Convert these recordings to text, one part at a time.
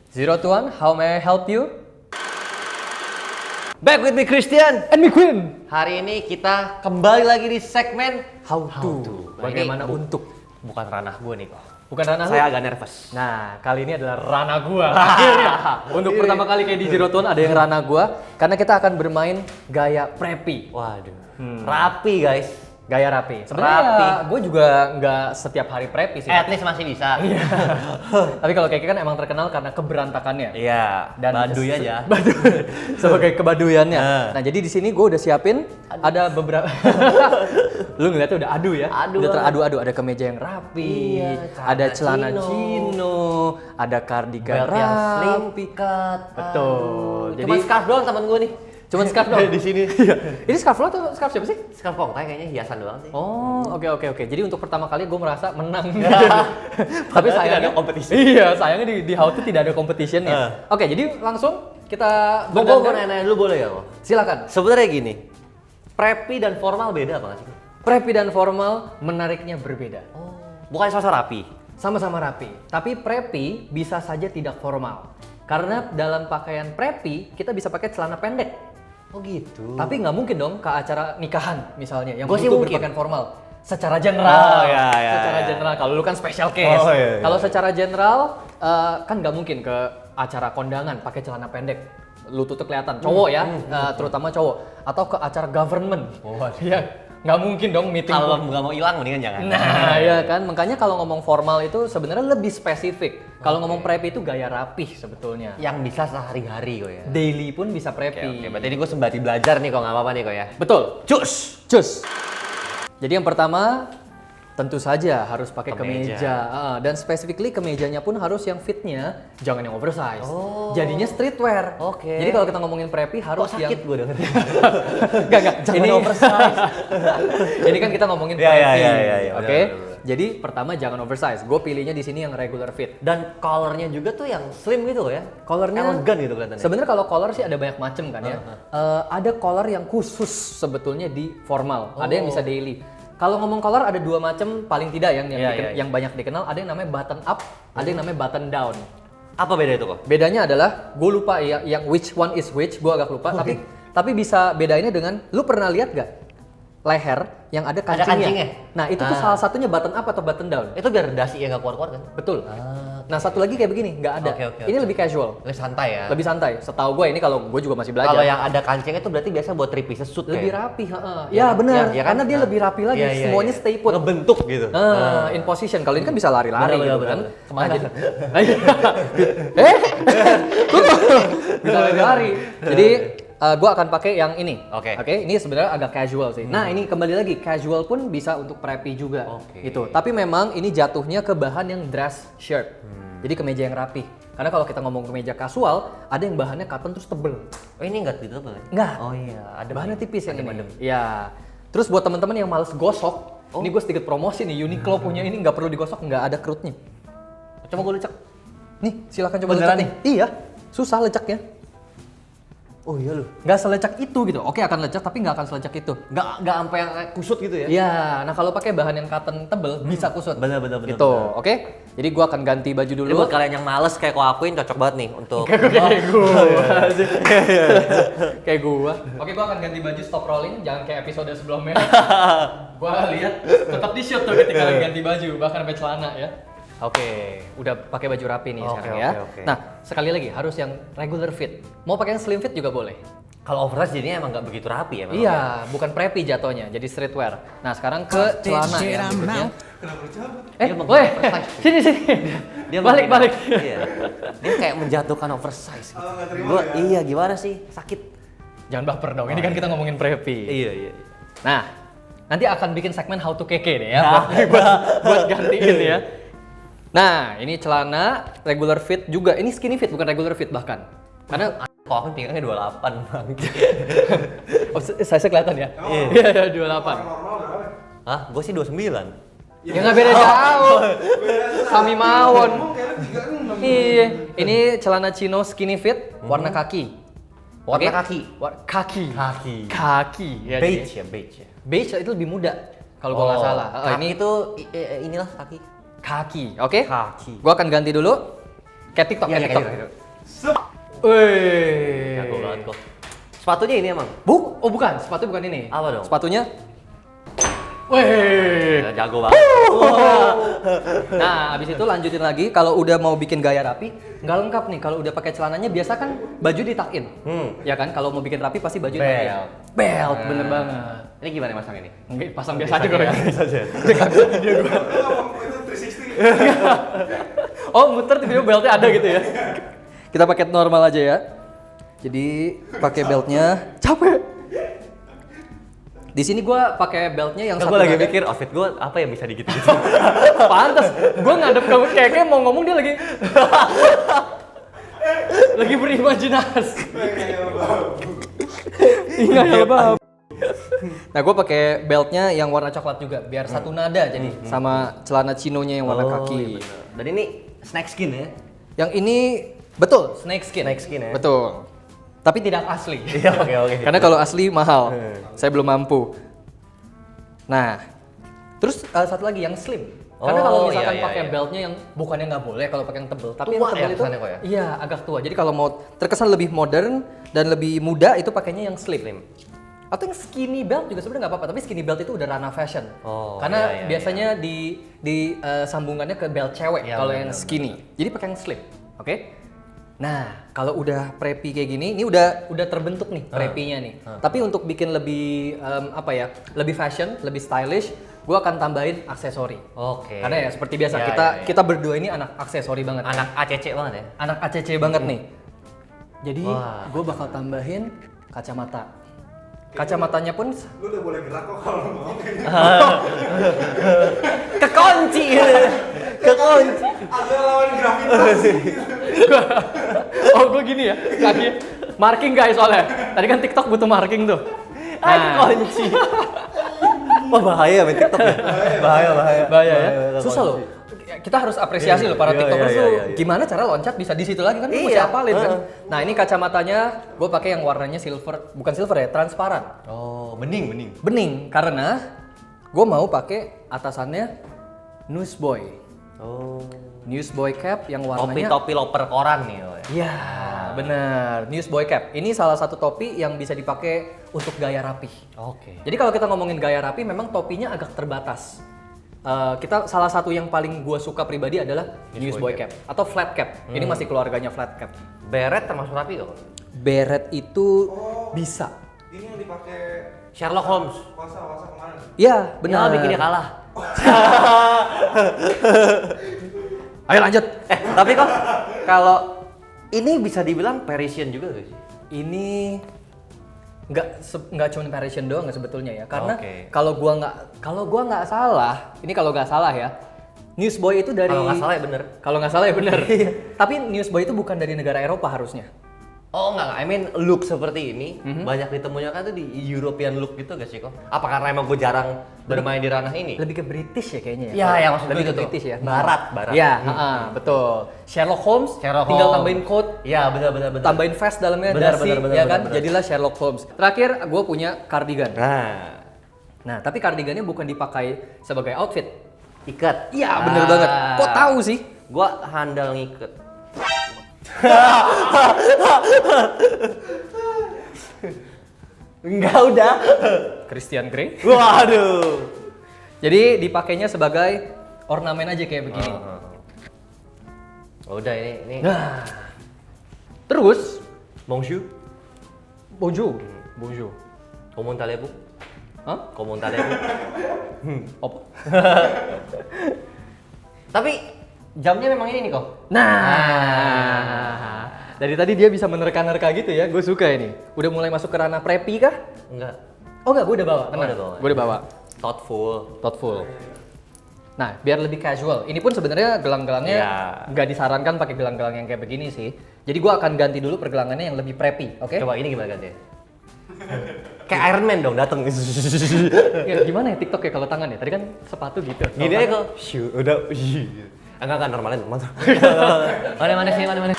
Zero to One, how may I help you? Back with me Christian. And me Queen. Hari ini kita kembali lagi di segmen How to. Nah, Bagaimana ini untuk? bukan ranah gue nih kok. Bukan ranah Saya lu? agak nervous. Nah, kali ini adalah ranah gua. Akhirnya. Untuk pertama kali kayak di Zero to One ada yang ranah gua karena kita akan bermain gaya preppy. Waduh. Rapi guys. Gaya rapi. Sebenarnya gue juga nggak setiap hari preppy sih. At least masih bisa. Tapi kalau Keke kan emang terkenal karena keberantakannya. Iya. Dan Baduy aja. Sebagai kebaduyannya. Nah, jadi di sini gue udah siapin ada beberapa. Lu ngeliatnya udah adu ya? Adu udah banget. teradu-adu. Ada kemeja yang rapi, Iya, ada celana chino. chino, ada kardigan Belt yang slim rapi. cut. Betul. Jadi cuma scarf doang temen gue nih. Cuman scarf doang di sini. Ini scarf lo atau scarf siapa sih? Scarf kongtai kayaknya hiasan doang sih. Oh, oke. Jadi untuk pertama kali gue merasa menang. Tapi Padahal sayangnya tidak ada kompetisi. Iya, sayangnya di How to tidak ada competitionnya. Oke, jadi langsung kita Gue berdandan. nanya dulu boleh gak kok? Silakan. Sebenarnya gini. Preppy dan formal beda apa nggak sih? Preppy dan formal menariknya berbeda. Oh. Bukan sosok rapi. Sama-sama rapi. Tapi preppy bisa saja tidak formal. Karena dalam pakaian preppy kita bisa pakai celana pendek. Oh gitu. Tapi nggak mungkin dong ke acara nikahan misalnya yang Gua sih butuh mungkin. berpakaian formal. Secara general. Oh, iya. Secara general. Kalau lu kan special case. Oh, iya. Kalau secara general kan nggak mungkin ke acara kondangan pakai celana pendek. Lututnya kelihatan. Cowok ya, terutama cowok. Atau ke acara government. Iya. Nggak mungkin dong meeting. Kalau nggak mau hilang mendingan jangan. Nah, ya kan. Makanya kalau ngomong formal itu sebenarnya lebih spesifik. Kalau ngomong preppy itu gaya rapih sebetulnya. Yang bisa sehari-hari kok ya. Daily pun bisa Oke, preppy. berarti ini gue sembari belajar nih kok nggak apa-apa nih kok ya. Betul. Cus. Cus. Jadi yang pertama tentu saja harus pakai Kemeja. kemeja. Dan specifically kemejanya pun harus yang fitnya jangan yang oversize. Oh. Jadinya streetwear. Oke. Jadi kalau kita ngomongin preppy harus Kok sakit yang gue dengernya. Enggak. Jangan Ini oversize. Ini kan kita ngomongin Iya, preppy. iya, Oke. benar. Jadi pertama jangan oversize. Gue pilihnya di sini yang regular fit. Dan colornya juga tuh yang slim gitu loh ya. Colornya elegan gitu kelihatannya. Sebenarnya kalau color sih ada banyak macam kan ya. Ada color yang khusus sebetulnya di formal. Ada yang bisa daily. Kalau ngomong color ada dua macam paling tidak Iya. yang banyak dikenal. Ada yang namanya button up, ada yang namanya button down. Apa beda itu kok? Bedanya adalah gue lupa ya yang which one is which, gue agak lupa. Tapi bisa bedainnya dengan lu pernah lihat gak leher yang ada kancingnya? kancingnya? Nah itu tuh salah satunya button up atau button down. Itu biar dasi yang nggak keluar-keluar kan? Betul. Nah satu lagi kayak begini, nggak ada. Oke. Ini lebih casual. Lebih santai ya. Lebih santai. Setahu gue ini kalau gue juga masih belajar. Kalau yang ada kancingnya itu berarti biasa buat three pieces suit lebih kayak. rapi, ya benar. Iya kan? Karena dia lebih rapi lagi, Iya, iya, semuanya iya. stay put. Ngebentuk gitu. In position. Kalau ini kan bisa lari-lari Benar, gitu benar, kan. benar. Kemana? Bisa lari-lari. Jadi gue akan pakai yang ini. Oke. Ini sebenarnya agak casual sih. Nah ini kembali lagi casual pun bisa untuk preppy juga. Oke. Gitu. Tapi memang ini jatuhnya ke bahan yang dress shirt. Jadi kemeja yang rapi. Karena kalau kita ngomong kemeja kasual, ada yang bahannya cotton terus tebel. Oh ini nggak gitu ya? Enggak. Oh iya, ada Bahannya tipis yang adem-adem. ini. Ya. Terus buat teman-teman yang males gosok, ini gue sedikit promosi nih, Uniqlo punya ini nggak perlu digosok, nggak ada kerutnya. Coba gue lecek. Nih, silakan coba Beneran lecek nih. Iya, susah lecaknya. Oh iya loh. Nggak selecak itu gitu. Oke akan lecak tapi nggak akan selecak itu. Nggak sampai yang kusut gitu ya? Iya, nah kalau pakai bahan yang cotton tebel bisa kusut. Bener. Gitu, oke? Jadi gue akan ganti baju dulu. Ini buat kalian yang males kayak kau akuin cocok banget nih untuk Kayak gua sih. Kayak gua. Oke, gua akan ganti baju stop rolling, jangan kayak episode sebelumnya. Gua lihat tetap di shoot tuh ketika lagi ganti baju, bahkan sampai celana ya. Oke, udah pakai baju rapi nih Oke, sekarang ya. oke. Nah, sekali lagi harus yang regular fit. Mau pakai yang slim fit juga boleh. kalau oversize jadinya emang nggak begitu rapi ya memang. Iya, bukan preppy jatuhnya, jadi streetwear. Nah, sekarang ke celana ya berikutnya. Weh, sini. Dia balik. Iya. Dia kayak menjatuhkan oversize gitu. Iya, gimana sih? Sakit. Jangan baper dong, ini kan kita ngomongin preppy. Iya. Nah, nanti akan bikin segmen how to keke deh ya, buat gantiin ya. Nah, ini celana regular fit juga. Ini skinny fit, bukan regular fit bahkan. Karena Kok aku pinggangnya 28 bang. size kelihatan ya? Iya, 28. Hah? Gue sih 29. Ya nggak beda jauh. Sami mawon. Iya, ini celana chino skinny fit, warna kaki. Warna Oke? kaki? Kaki. Kaki. Kaki. Ya, Beige ya, beige ya. Beige itu lebih muda. kalau gua nggak salah. Ini itu inilah kaki. Kaki, oke? Kaki. Gua akan ganti dulu. Kayak TikTok, Iya, kayak TikTok. gitu. Wih. Jago banget kok. Sepatunya ini emang. Oh bukan, sepatu bukan ini. Apa dong? Sepatunya. Wih. Jago banget. Nah, abis itu lanjutin lagi. Kalau udah mau bikin gaya rapi, nggak lengkap nih. Kalau udah pakai celananya, biasa kan baju ditakin. Ya kan? Kalau mau bikin rapi pasti baju ditakin. Belt, bener banget. Ini gimana masang ini? Enggak, pasang biasa aja gue. Biasa aja. Dia gue. Oh, muter tiba-tiba beltnya ada gitu ya. Kita pakai normal aja ya. Jadi pakai beltnya capek. Di sini gua pakai beltnya yang satu Gue lagi nada. mikir outfit gue apa yang bisa digitu-gitu. Pantes, gua ngadep kamu kayak mau ngomong dia lagi lagi berimajinasi. Ingat babu. Nah, gue pakai beltnya yang warna coklat juga, biar satu nada jadi sama celana chinonya yang warna kaki. Iya bener. Dan ini snack skin ya? Yang ini betul snakeskin. Snakeskin ya? Betul. Tapi tidak asli. Iya, oke. Karena kalau asli mahal. Saya belum mampu. Nah, terus satu lagi yang slim. Karena kalau Oh, misalkan iya, pakai iya. beltnya yang bukannya nggak boleh kalau pakai yang tebel, tapi Tua yang tebel ya itu kesannya kok ya? iya agak tua. Jadi kalau mau terkesan lebih modern dan lebih muda itu pakainya yang slim. Atau yang skinny belt juga sebenarnya nggak apa-apa, tapi skinny belt itu udah ranah fashion. Oh, Karena iya, iya, biasanya di sambungannya ke belt cewek Iya, kalau benar, yang benar. skinny. Jadi pakai yang slim. Oke? Nah, kalau udah preppy kayak gini, ini udah terbentuk nih preppy-nya nih. Tapi untuk bikin lebih lebih fashion, lebih stylish, gua akan tambahin aksesori. Oke. Karena ya seperti biasa Ya, kita ya, ya. kita berdua ini anak aksesori banget. Anak ACC banget ya? Anak ACC banget nih. Jadi Wah. gue bakal tambahin kacamata. Kacamatanya pun Lu udah boleh gerak kok kalau mau. Kekunci! Kekunci! Ada lawan gravitasi. oh gue gini ya kaki marking guys soalnya. Tadi kan TikTok butuh marking tuh. Kekunci! Wah bahaya main TikTok ya? Bahaya. Bahaya ya. Susah loh. Kita harus apresiasi loh para Iya, TikTokers iya, tuh. iya, iya. Gimana cara loncat bisa di situ lagi kan? Lu mesti Iya. hafalin kan. Nah ini kacamatanya gue pakai yang warnanya silver, bukan silver ya, transparan. Oh, bening. Bening karena gue mau pakai atasannya newsboy. Oh. Newsboy cap yang warnanya Topi loper koran nih. Oh, ya. Iya, benar. Newsboy cap. Ini salah satu topi yang bisa dipakai untuk gaya rapi. Oke. Jadi kalau kita ngomongin gaya rapi, memang topinya agak terbatas. Kita salah satu yang paling gua suka pribadi adalah newsboy cap atau flat cap. Ini masih keluarganya flat cap. Beret termasuk rapi kok. Beret itu bisa. Ini yang dipakai Sherlock Holmes. puasa kemarin. Iya, benar. Ya, bikin dia kalah. Ayo lanjut. Tapi kok kalau ini bisa dibilang Parisian juga gak sih? Ini nggak cuma Parisian doang nggak sebetulnya ya, karena Oke. kalau gua nggak salah, ini kalau nggak salah ya, newsboy itu dari Kalau nggak salah ya bener. Kalau nggak salah ya bener. Tapi newsboy itu bukan dari negara Eropa harusnya. Oh enggak, I mean look seperti ini banyak ditemunya kan tuh di European look gitu gak sih kok? Apa karena emang gue jarang bermain di ranah ini? Lebih ke British ya kayaknya ya. Iya, yang maksud lebih gue ke itu tuh. British ya. Barat. Iya, betul. Sherlock Holmes, Sherlock tinggal Holmes. tambahin coat, Iya benar. tambahin vest dalamnya Benar, dasi, benar, ya kan? benar. Jadilah Sherlock Holmes. Terakhir gue punya cardigan. Nah, Nah, tapi cardigannya bukan dipakai sebagai outfit. ikat. Iya, bener banget. Kok tahu sih? Gua handal ngiket. Enggak udah. Christian Grey. Waduh. Jadi dipakainya sebagai ornamen aja kayak begini. Udah ini. Nah, terus Bonjour. bonjour. Bonjour. Comment allez-vous? Hah? Comment allez-vous? Apa? Tapi jamnya memang ini nih kok. Nah, dari tadi dia bisa menerka-nerka gitu ya. Gue suka ini. Udah mulai masuk ke ranah preppy kah? Enggak. Oh enggak, gue udah bawa. Tenang. udah bawa. Gue udah bawa. Thoughtful. Thoughtful. Nah, biar lebih casual. Ini pun sebenarnya gelang-gelangnya Iya. nggak disarankan pakai gelang-gelang yang kayak begini sih. Jadi gue akan ganti dulu pergelangannya yang lebih preppy, oke? Coba ini gimana gantinya? Kayak Iron Man dong dateng. Ya, gimana ya TikTok ya kalau tangan ya? Tadi kan sepatu gitu. Gini aja kok. Shoo, udah. Enggak normalin, mantap. Mana sih, mana.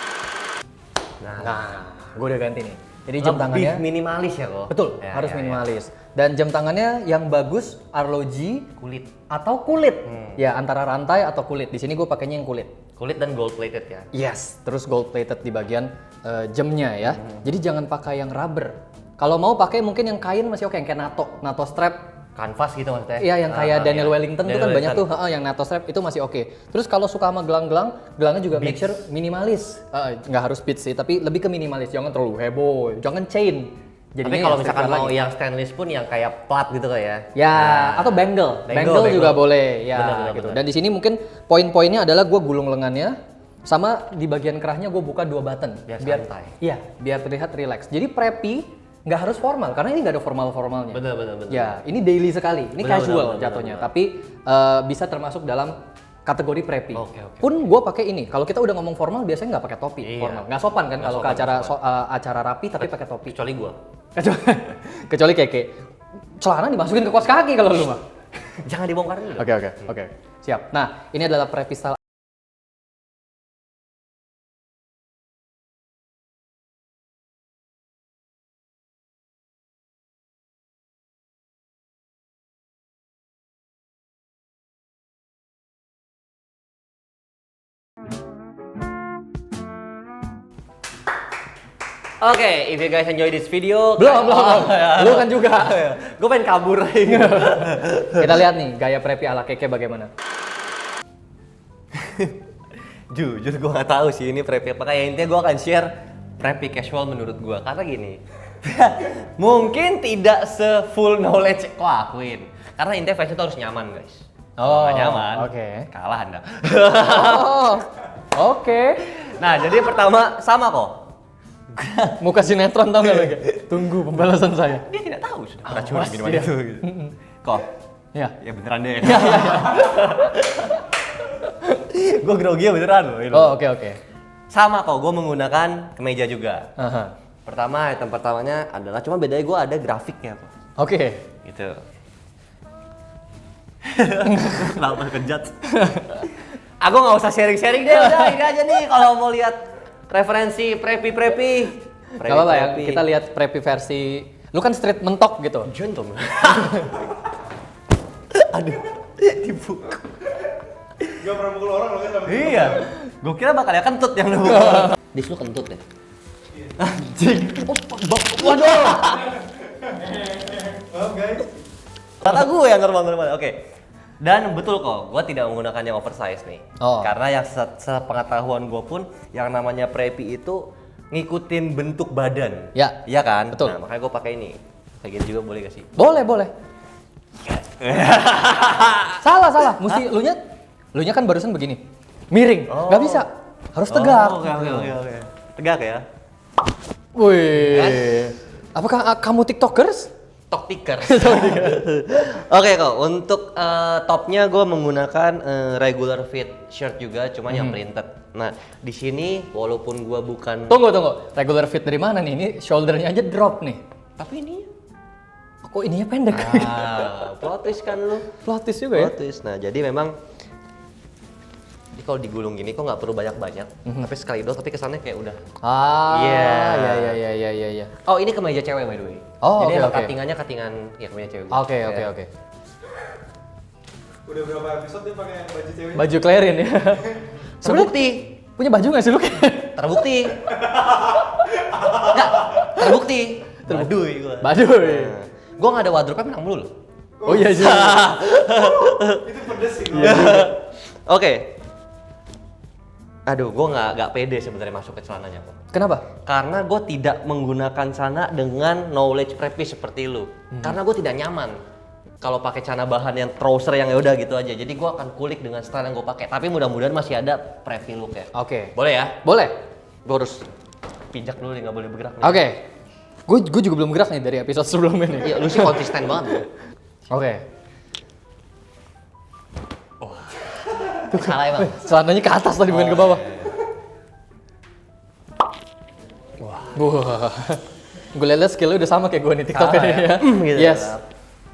Nah, gue udah ganti nih. Jadi jam Lebih tangannya minimalis ya kok. betul, Ya, harus ya, ya. minimalis. Dan jam tangannya yang bagus arloji Kulit. atau kulit. Ya, antara rantai atau kulit. Di sini gue pakainya yang kulit. Kulit dan gold plated ya. Yes, terus gold plated di bagian jamnya ya. Jadi jangan pakai yang rubber. Kalau mau pakai mungkin yang kain masih oke, yang kayak NATO strap. Kanvas gitu maksudnya. Iya, yang kayak Daniel iya. Wellington tuh kan banyak tuh, yang NATO strap itu masih oke. Terus kalau suka sama gelangnya juga make sure minimalis. Nggak harus beads sih, tapi lebih ke minimalis. Jangan terlalu heboh, jangan chain. Tapi Jadinya kalau ya misalkan streetwear mau lagi. yang stainless pun yang kayak plat gitu kayak ya. Ya, atau bangle. Bangle juga boleh. Ya, Bener, gitu. bener. Dan di sini mungkin poin-poinnya adalah gue gulung lengannya, sama di bagian kerahnya gue buka 2 button. Biar santai. Iya, biar terlihat relax. Jadi preppy nggak harus formal, karena ini nggak ada formalnya. Bener. Ya, ini daily sekali. Ini Bener, casual bener, jatuhnya, bener. tapi bisa termasuk dalam kategori preppy. Oke. Pun gue pakai ini. Kalau kita udah ngomong formal, biasanya nggak pakai topi. Iya. Formal, nggak sopan kan Nggak kalau ke sopan, acara nggak acara rapi tapi pakai topi. Kecuali gua. Kecuali keke. Celana dimasukin ke kaos kaki kalau lu mah. Jangan dibongkar dulu. Oke. Siap. Nah, ini adalah preppy style. Oke, if you guys enjoy this video, Belum. Lu kan juga. Gue pengen kabur aja. Kita lihat nih gaya preppy ala keke bagaimana. Jujur gue nggak tahu sih ini preppy apa. Kayak intinya gue akan share preppy casual menurut gue. Karena gini, mungkin tidak se-full knowledge kok akuin. Karena intinya fashion itu harus nyaman guys. Oh, Nggak nyaman, oke. kalah anda. Oh, oke. Nah, jadi pertama sama kok. Muka sinetron tau gak lagi? Tunggu pembalasan saya. Dia tidak tahu sudah Awas pernah minuman dia. itu. Gitu. Kok? Ya. Ya beneran deh. Gue grogi ya beneran loh. Ini. Oh, oke. Sama kok, gue menggunakan kemeja juga. Aha. Pertama, item pertamanya adalah cuma bedanya gue ada grafiknya kok. Oke. Gitu. Kenapa kejat? Aku nggak usah sharing-sharing deh, udah ini aja nih kalau mau lihat referensi preppy. Gak apa-apa ya, kita lihat preppy versi. Lu kan street mentok gitu. Jontom. Aduh, dibuk. Gak pernah mukul orang loh kan sama Iya. Gue kira bakal ya kentut yang lu. Dis lu kentut ya? Anjing. Waduh. Maaf guys. Kata gue yang normal-normal. Oke. Dan betul kok, gue tidak menggunakan yang oversize nih. Oh. Karena yang sepengetahuan gue pun yang namanya preppy itu ngikutin bentuk badan. Ya. Iya kan? Betul. Nah, makanya gue pakai ini. Kayak gini juga boleh gak sih? Boleh. Salah. Mesti lunya kan barusan begini. Miring. Oh. Nggak bisa. Harus tegak. Oh, oke. Tegak ya? Wih. Apakah kamu TikTokers? Top picker. Oke kok, untuk topnya gue menggunakan regular fit shirt juga, cuma yang printed. Nah, di sini walaupun gue bukan. Tunggu. Regular fit dari mana nih? Ini shouldernya aja drop nih. Tapi ini. Kok ininya pendek? Plot twist kan lu. Plot twist juga ya? Plot twist. Nah, jadi memang ini kalau digulung gini kok nggak perlu banyak-banyak, tapi sekali doang, tapi kesannya kayak udah. Ah, Iya. iya. Oh, ini kemeja cewek by the way. Oh, jadi oke, emang oke. cuttingannya cuttingan ya kemeja cewek. Oke. Udah berapa episode dia pakai baju cewek? Baju Clarin ya. Terbukti. Punya baju nggak sih lu? Terbukti. Enggak, terbukti. Baduy gua. Baduy. Nah, gua nggak ada wardrobe menang mulu loh. Oh iya sih. Itu pedes sih. Oke. Aduh, gua nggak pede sebenarnya masuk ke celananya kok. Kenapa? Karena gue tidak menggunakan celana dengan knowledge preppy seperti lu. Karena gue tidak nyaman kalau pakai celana bahan yang trouser yang ya udah gitu aja. Jadi gue akan kulik dengan style yang gue pakai. Tapi mudah-mudahan masih ada preppy look ya. Oke. Boleh ya? Boleh. Gue harus pijak dulu nih, nggak boleh bergerak nih. Oke. Gue juga belum gerak nih dari episode sebelumnya nih. Iya, lu sih konsisten banget. Bro. Oke. Tuh salah emang. Celananya ke atas tadi bukan ke bawah. Wah. Gue liat skill lu udah sama kayak gue nih TikTok Salah ini ya. Gitu. Yes.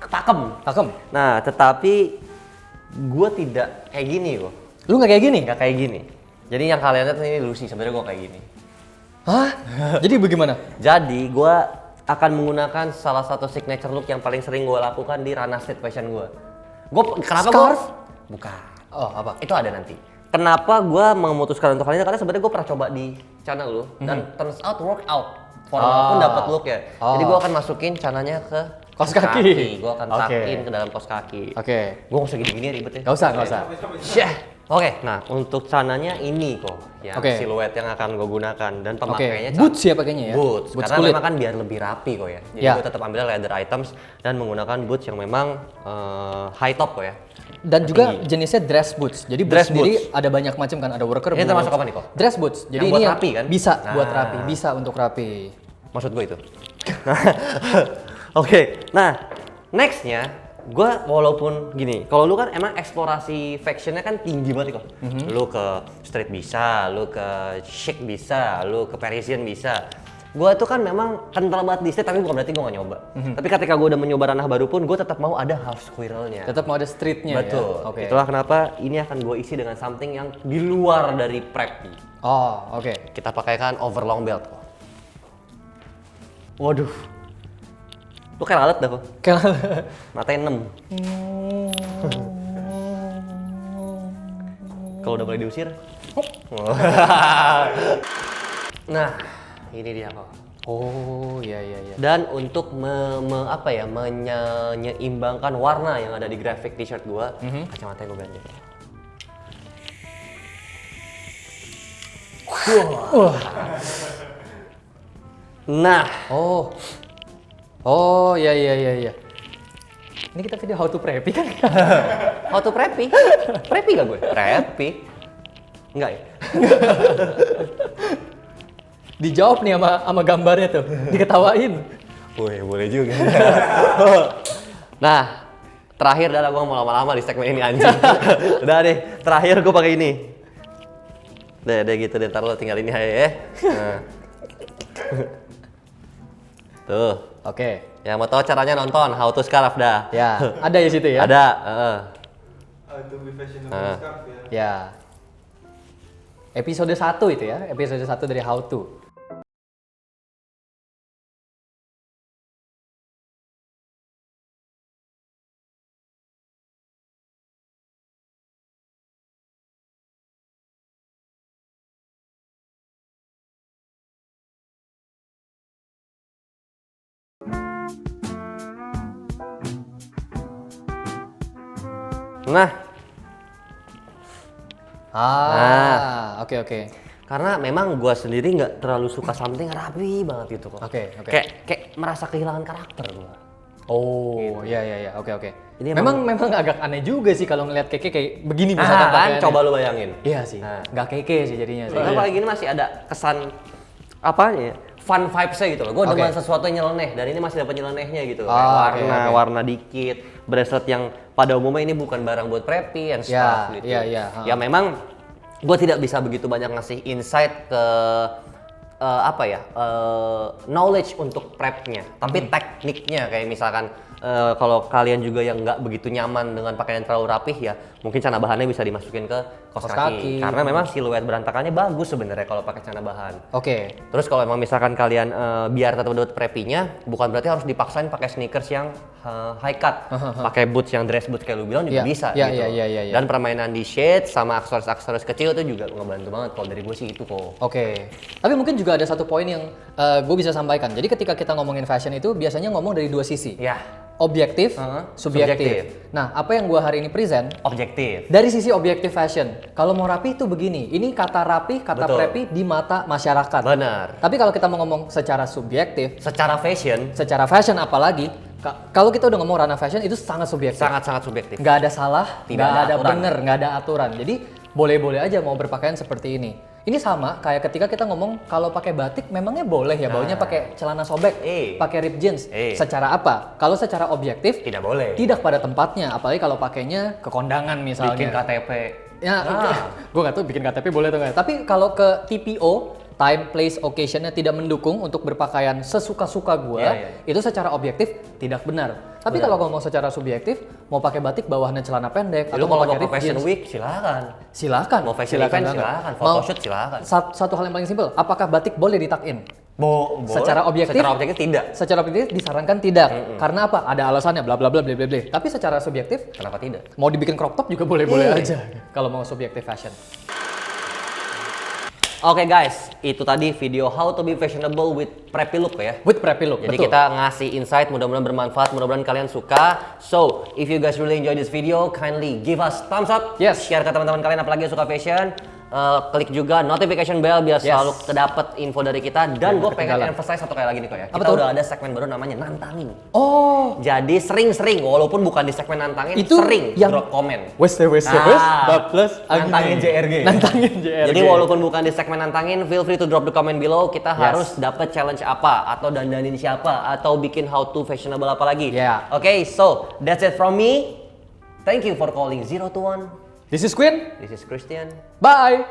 Pakem. Nah, tetapi gue tidak kayak gini kok. Lu nggak kayak gini? Nggak kayak gini. Jadi yang kalian lihat ini Lucy, sebenarnya gue kayak gini. Hah? Jadi bagaimana? Jadi gue akan menggunakan salah satu signature look yang paling sering gue lakukan di ranah street fashion gue. Kenapa Scarf? Bukan. Oh, apa? Itu ada nanti. Kenapa gue memutuskan untuk hal ini? Karena sebenarnya gue pernah coba di channel lu dan turns out work out. Formal pun dapat look ya. Jadi gue akan masukin cananya ke Kaos kaki. Gue akan Oke. tuck in ke dalam kaos kaki. Oke. Gue nggak usah gini-gini ribet ya. Nggak usah. Syah. Oke, nah untuk cananya ini kok, yang Oke. siluet yang akan gue gunakan dan Oke. pemakaiannya Boots ya pakainya ya? Boots, karena kulit. memang kan biar lebih rapi kok ya. Jadi Ya. gue tetap ambil leather items dan menggunakan boots yang memang high top kok ya. Dan juga jenisnya dress boots. Jadi boots Dress sendiri boots. ada banyak macam kan, ada worker Ini boots. termasuk apa nih kok? Dress boots. Jadi Yang ini buat yang rapi kan? bisa buat Nah. rapi, bisa untuk rapi. Maksud gue itu. Oke, nah nextnya gue walaupun gini, kalau lu kan emang eksplorasi fashionnya kan tinggi banget kok. Lu ke street bisa, lu ke chic bisa, lu ke Parisian bisa. Gue tuh kan memang kental banget di street, tapi bukan berarti gue gak nyoba. Tapi ketika gue udah mencoba ranah baru pun, gue tetap mau ada half squirrelnya. Tetap mau ada streetnya Betul. ya. Oke. Itulah kenapa ini akan gue isi dengan something yang di luar dari prep. Oh, oke. Kita pakaikan overlong belt kok. Waduh. Lu kayak lalat dah kok. Matanya 6. Kalau udah mulai diusir. Nah, ini dia kok. Oh, iya. Dan untuk menyeimbangkan warna yang ada di graphic t-shirt gua, kacamatanya gua ganti. Nah, Oh, iya. Ini kita video how to preppy kan? how to preppy? Preppy gak gue? Preppy? Enggak ya? Dijawab nih sama gambarnya tuh, diketawain. Woi, boleh juga. Nah, terakhir dah gue mau lama-lama di segmen ini anjing. Udah deh, terakhir gue pakai ini. Deh gitu deh, ntar lo tinggal ini aja ya. Nah. Tuh. Oke. Yang mau tahu caranya nonton How to Scarf dah. Ya, ada di situ ya? Ada. Itu be fashionable Ah. scarf ya. Ya. Episode 1 itu ya, episode 1 dari how to. Nah, Oke. karena memang gue sendiri nggak terlalu suka something rapi banget gitu kok. Oke. Kayak merasa kehilangan karakter gue. Oh, iya. Oke. Ini Memang agak aneh juga sih kalau ngeliat keke kayak begini misalkan Nah, kan pakaiannya. coba lu bayangin. Iya sih. Nah. Nggak keke sih jadinya sih. Kalau kayak gini masih ada kesan apa ya? Fun vibes-nya gitu loh. Gue Oke. dengan sesuatu yang nyeleneh dan ini masih dapat nyelenehnya gitu. Oh, Kayak oke. warna dikit, bracelet yang pada umumnya ini bukan barang buat preppy and stuff gitu. Iya. Ya memang gue tidak bisa begitu banyak ngasih insight ke knowledge untuk prepnya, tapi tekniknya kayak misalkan kalau kalian juga yang nggak begitu nyaman dengan pakaian yang terlalu rapih ya, mungkin celana bahannya bisa dimasukin ke kaos Kaos kaki. kaki. Karena memang siluet berantakannya bagus sebenarnya kalau pakai celana bahan. Oke. Terus kalau emang misalkan kalian biar tetap dapat preppy-nya, bukan berarti harus dipaksain pakai sneakers yang high cut, pakai boots yang dress boots kayak lu bilang juga Iya, bisa iya, gitu. iya. Dan permainan di shade sama aksesoris-aksesoris kecil itu juga ngebantu banget kalau dari gue sih itu kok. Oke. Tapi mungkin juga ada satu poin yang gue bisa sampaikan. Jadi ketika kita ngomongin fashion itu biasanya ngomong dari dua sisi. Ya, Objektif, subjektif. Subjektif. Nah, apa yang gue hari ini present objektif. dari sisi objektif fashion. Kalau mau rapi itu begini. Ini kata rapi, kata Betul. preppy di mata masyarakat. Benar. Tapi kalau kita mau ngomong secara subjektif, Secara fashion secara fashion apalagi, kalau kita udah ngomong ranah fashion itu sangat subjektif. sangat-sangat subjektif. Nggak ada salah, Tidak nggak ada ada aturan. bener, nggak ada aturan. Jadi boleh-boleh aja mau berpakaian seperti ini. Ini sama kayak ketika kita ngomong kalau pakai batik memangnya boleh ya baunya pakai celana sobek, pakai rib jeans. Secara apa? Kalau secara objektif Tidak boleh. tidak pada tempatnya, apalagi kalau pakainya ke kondangan misalnya. Bikin KTP. Ya, gue nggak tahu bikin KTP boleh atau nggak. Tapi kalau ke TPO, time, place, occasionnya tidak mendukung untuk berpakaian sesuka-suka gue, itu secara objektif tidak benar. Tapi kalau ngomong secara subjektif, mau pakai batik bawahnya celana pendek, Lu atau mau kalau pakai mau rib fashion jeans, week silakan. silakan. Mau fashion Silakan event banget. silakan, Mau photoshoot silakan. satu hal yang paling simpel, apakah batik boleh di tuck in? Secara objektif? Secara objektif tidak. Secara objektif disarankan tidak. Karena apa? Ada alasannya bla bla bla bla bla bla. Tapi secara subjektif Kenapa tidak? mau dibikin crop top juga boleh-boleh Iya. aja kalau mau subjektif fashion. Oke guys, itu tadi video how to be fashionable with preppy look ya. With preppy look, Jadi betul. kita ngasih insight, mudah-mudahan bermanfaat, mudah-mudahan kalian suka. So, if you guys really enjoy this video, kindly give us thumbs up. Yes. Share ke teman-teman kalian apalagi yang suka fashion. Klik juga notification bell biar Yes. selalu kedapet info dari kita. Dan gue pengen ketinggalan. emphasize satu kali lagi nih kok ya. Apa Kita tuh? udah ada segmen baru namanya nantangin. Oh, Jadi sering-sering, walaupun bukan di segmen nantangin, Itu sering yang- drop komen. wes bablas Nantangin JRG. Nantangin JRG. Jadi walaupun bukan di segmen nantangin, feel free to drop the comment below. Kita harus dapat challenge apa, atau dandanin siapa, atau bikin how to fashionable apa lagi. Yeah. Oke, so that's it from me. Thank you for calling 0 to 1. This is Queen. This is Christian. Bye.